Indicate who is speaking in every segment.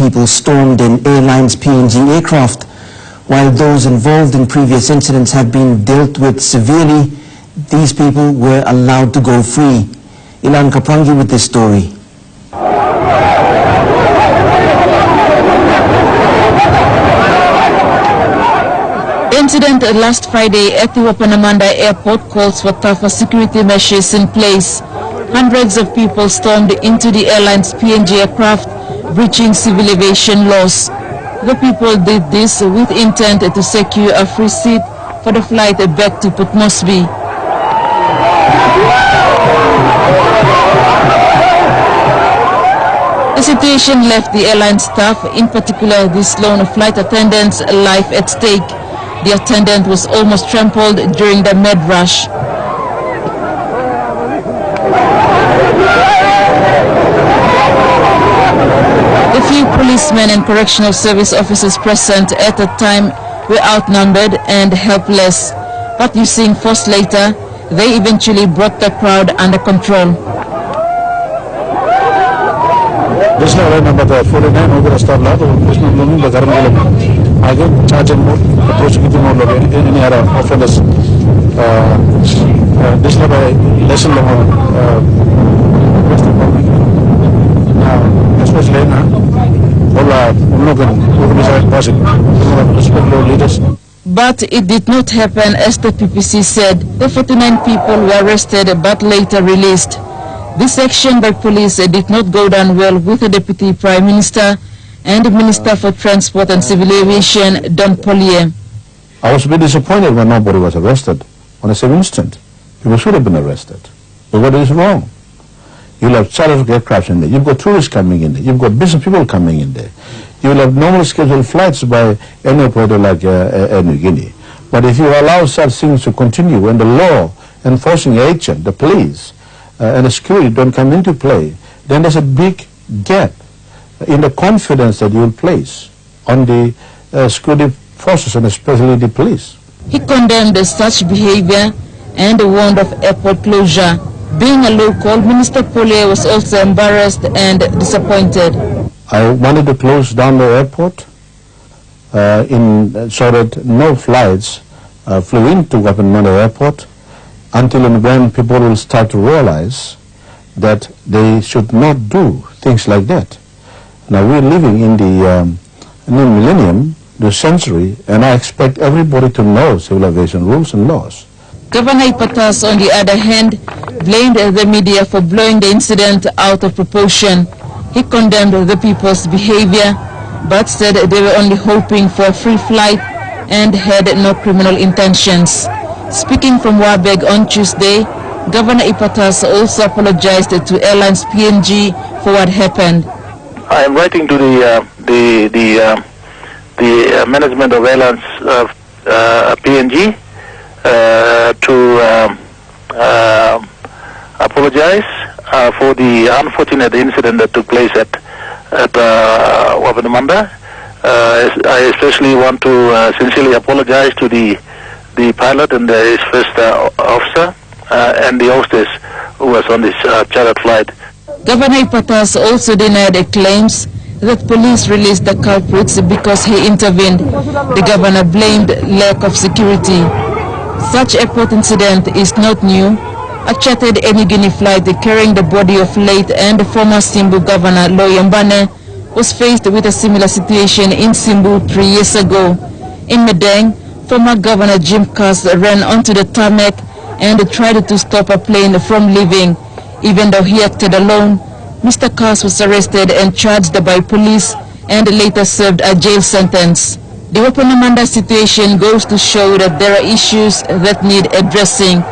Speaker 1: people stormed an airline's PNG aircraft. While those involved in previous incidents have been dealt with severely, these people were allowed to go free. Ilan Kaprangi with this story.
Speaker 2: Incident last Friday at the Wapenamanda airport calls for tougher security measures in place. Hundreds of people stormed into the airline's PNG aircraft, breaching civil aviation laws. The people did this with intent to secure a free seat for the flight back to Port Moresby. The situation left the airline staff, in particular this lone flight attendant's life at stake. The attendant was almost trampled during the mad rush. The few policemen and correctional service officers present at the time were outnumbered and helpless. But using force later, they eventually brought the crowd under control.
Speaker 3: This number 49 over star lot this number the government again charge more prosecuting more any other offenders this number lesson especially leaders.
Speaker 2: But it did not happen as the PPC said. The 49 people were arrested but later released. This action by police did not go down well with the Deputy Prime Minister and the Minister for Transport and Civil Aviation, Don Pollier.
Speaker 3: I was a bit disappointed when nobody was arrested on the same instant. People should have been arrested. But what is wrong? You'll have chartered aircraft in there. You've got tourists coming in there. You've got business people coming in there. You'll have normally scheduled flights by any operator like Air Niugini. But if you allow such things to continue when the law enforcing agent, the police, and the security don't come into play, then there's a big gap in the confidence that you will place on the security forces and especially the police.
Speaker 2: He condemned such behavior and warned of airport closure. Being a local, Minister Pollier was also embarrassed and disappointed.
Speaker 3: I wanted to close down the airport so that no flights flew into Wapenamanda Airport until and when people will start to realize that they should not do things like that. Now we're living in the new millennium, the century, and I expect everybody to know civil aviation rules and laws.
Speaker 2: Governor Ipatas, on the other hand, blamed the media for blowing the incident out of proportion. He condemned the people's behavior, but said they were only hoping for a free flight and had no criminal intentions. Speaking from Wabeg on Tuesday, Governor Ipatas also apologized to Airlines PNG for what happened.
Speaker 4: I am writing to the management of Airlines PNG to apologize for the unfortunate incident that took place at Wapenamanda. I especially want to sincerely apologize to the pilot and his first officer and the hostess who was on this chartered flight.
Speaker 2: Governor Ipatas also denied the claims that police released the culprits because he intervened. The governor blamed lack of security. Such airport incident is not new. A chartered Air Niugini flight carrying the body of late and former Simbu Governor Loyambane was faced with a similar situation in Simbu 3 years ago. In Medang, former Governor Jim Cass ran onto the tarmac and tried to stop a plane from leaving. Even though he acted alone, Mr. Cass was arrested and charged by police and later served a jail sentence. The Wapenamanda situation goes to show that there are issues that need addressing.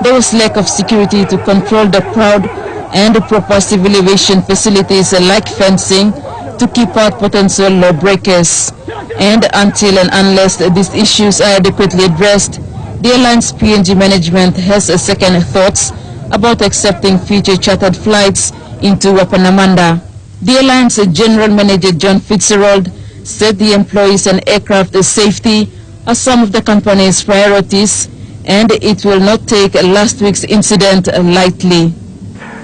Speaker 2: There was lack of security to control the crowd and proper civil aviation facilities like fencing to keep out potential lawbreakers. And until and unless these issues are adequately addressed, the airline's PNG management has second thoughts about accepting future chartered flights into Wapenamanda. The airline's General Manager John Fitzgerald said the employees and aircraft safety are some of the company's priorities, and it will not take last week's incident lightly.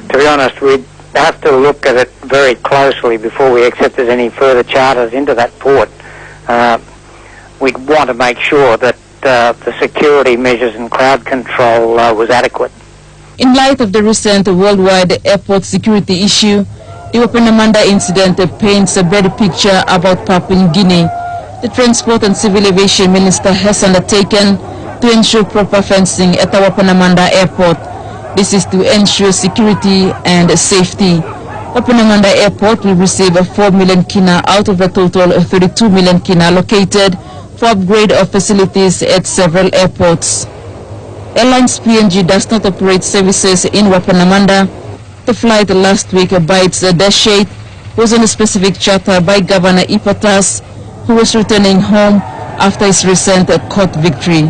Speaker 5: To be honest, we have to look at it very closely before we accept there's any further charters into that port. We'd want to make sure that the security measures and crowd control was adequate.
Speaker 2: In light of the recent worldwide airport security issue, the Wapenamanda incident paints a better picture about Papua New Guinea. The Transport and Civil Aviation Minister has undertaken to ensure proper fencing at the Wapenamanda Airport. This is to ensure security and safety. Wapenamanda Airport will receive 4 million kina out of the total 32 million kina allocated for upgrade of facilities at several airports. Airlines PNG does not operate services in Wapenamanda. The flight last week by its dash 8 was on a specific charter by Governor Ipatas, who was returning home after his recent court victory.